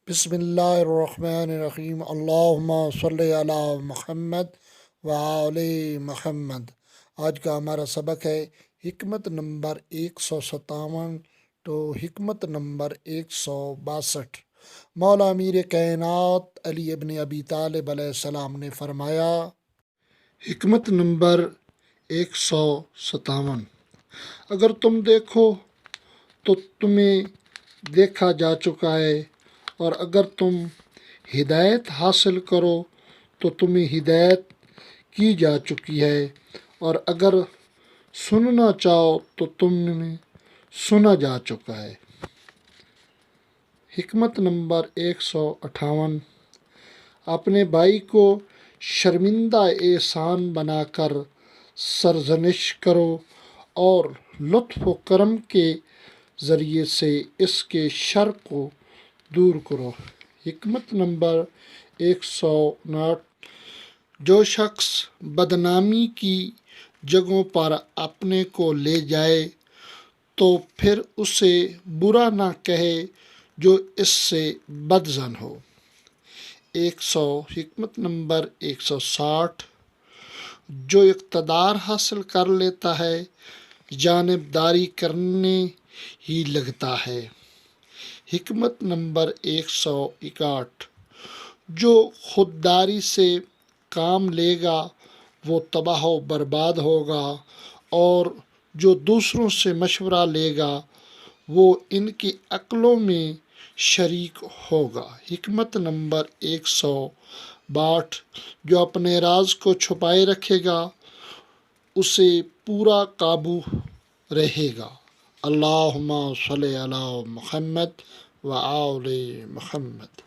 بسم اللہ الرحمن الرحیم، اللہم صلی علی محمد وآل محمد۔ آج کا ہمارا سبق ہے حکمت نمبر 157 تو حکمت نمبر 162۔ مولا امیر کائنات علی ابن ابی طالب علیہ السلام نے فرمایا، حکمت نمبر 157، اگر تم دیکھو تو تمہیں دیکھا جا چکا ہے، اور اگر تم ہدایت حاصل کرو تو تمہیں ہدایت کی جا چکی ہے، اور اگر سننا چاہو تو تمہیں سنا جا چکا ہے۔ حکمت نمبر 158، اپنے بھائی کو شرمندہ احسان بنا کر سرزنش کرو اور لطف و کرم کے ذریعے سے اس کے شر کو دور کرو۔ حکمت نمبر 159، جو شخص بدنامی کی جگہوں پر اپنے کو لے جائے تو پھر اسے برا نہ کہے جو اس سے بدظن ہو۔ حکمت نمبر 160، جو اقتدار حاصل کر لیتا ہے جانبداری کرنے ہی لگتا ہے۔ حکمت نمبر 161، جو خودداری سے کام لے گا وہ تباہ و برباد ہوگا، اور جو دوسروں سے مشورہ لے گا وہ ان کی عقلوں میں شریک ہوگا۔ حکمت نمبر 162، جو اپنے راز کو چھپائے رکھے گا اسے پورا قابو رہے گا۔ اللہم صلی علی محمد وآل محمد۔